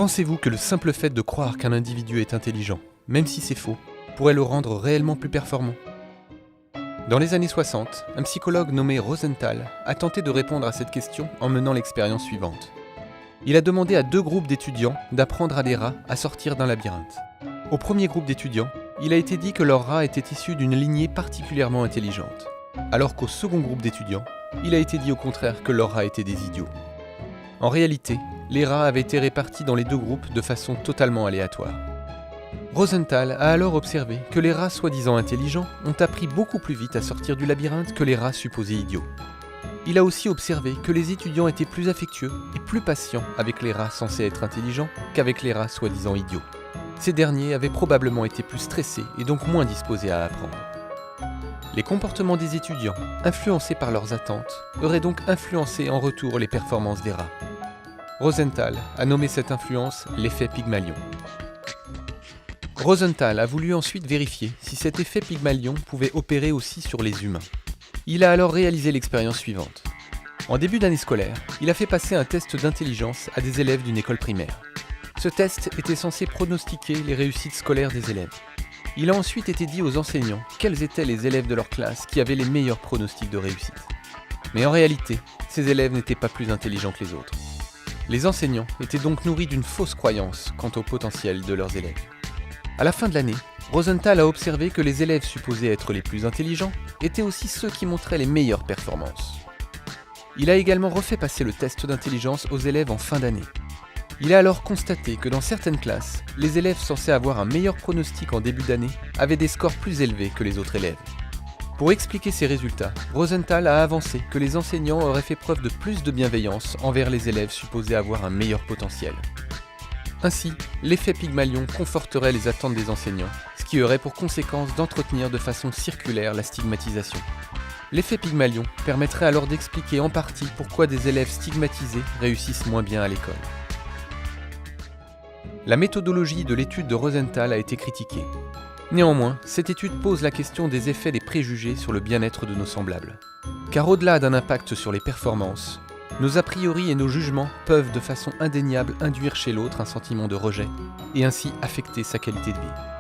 Pensez-vous que le simple fait de croire qu'un individu est intelligent, même si c'est faux, pourrait le rendre réellement plus performant? Dans les années 60, un psychologue nommé Rosenthal a tenté de répondre à cette question en menant l'expérience suivante. Il a demandé à 2 groupes d'étudiants d'apprendre à des rats à sortir d'un labyrinthe. Au premier groupe d'étudiants, il a été dit que leur rat était issu d'une lignée particulièrement intelligente, alors qu'au second groupe d'étudiants, il a été dit au contraire que leurs rats étaient des idiots. En réalité, les rats avaient été répartis dans les 2 groupes de façon totalement aléatoire. Rosenthal a alors observé que les rats soi-disant intelligents ont appris beaucoup plus vite à sortir du labyrinthe que les rats supposés idiots. Il a aussi observé que les étudiants étaient plus affectueux et plus patients avec les rats censés être intelligents qu'avec les rats soi-disant idiots. Ces derniers avaient probablement été plus stressés et donc moins disposés à apprendre. Les comportements des étudiants, influencés par leurs attentes, auraient donc influencé en retour les performances des rats. Rosenthal a nommé cette influence l'effet Pygmalion. Rosenthal a voulu ensuite vérifier si cet effet Pygmalion pouvait opérer aussi sur les humains. Il a alors réalisé l'expérience suivante. En début d'année scolaire, il a fait passer un test d'intelligence à des élèves d'une école primaire. Ce test était censé pronostiquer les réussites scolaires des élèves. Il a ensuite été dit aux enseignants quels étaient les élèves de leur classe qui avaient les meilleurs pronostics de réussite. Mais en réalité, ces élèves n'étaient pas plus intelligents que les autres. Les enseignants étaient donc nourris d'une fausse croyance quant au potentiel de leurs élèves. À la fin de l'année, Rosenthal a observé que les élèves supposés être les plus intelligents étaient aussi ceux qui montraient les meilleures performances. Il a également refait passer le test d'intelligence aux élèves en fin d'année. Il a alors constaté que dans certaines classes, les élèves censés avoir un meilleur pronostic en début d'année avaient des scores plus élevés que les autres élèves. Pour expliquer ces résultats, Rosenthal a avancé que les enseignants auraient fait preuve de plus de bienveillance envers les élèves supposés avoir un meilleur potentiel. Ainsi, l'effet Pygmalion conforterait les attentes des enseignants, ce qui aurait pour conséquence d'entretenir de façon circulaire la stigmatisation. L'effet Pygmalion permettrait alors d'expliquer en partie pourquoi des élèves stigmatisés réussissent moins bien à l'école. La méthodologie de l'étude de Rosenthal a été critiquée. Néanmoins, cette étude pose la question des effets des préjugés sur le bien-être de nos semblables. Car au-delà d'un impact sur les performances, nos a priori et nos jugements peuvent de façon indéniable induire chez l'autre un sentiment de rejet et ainsi affecter sa qualité de vie.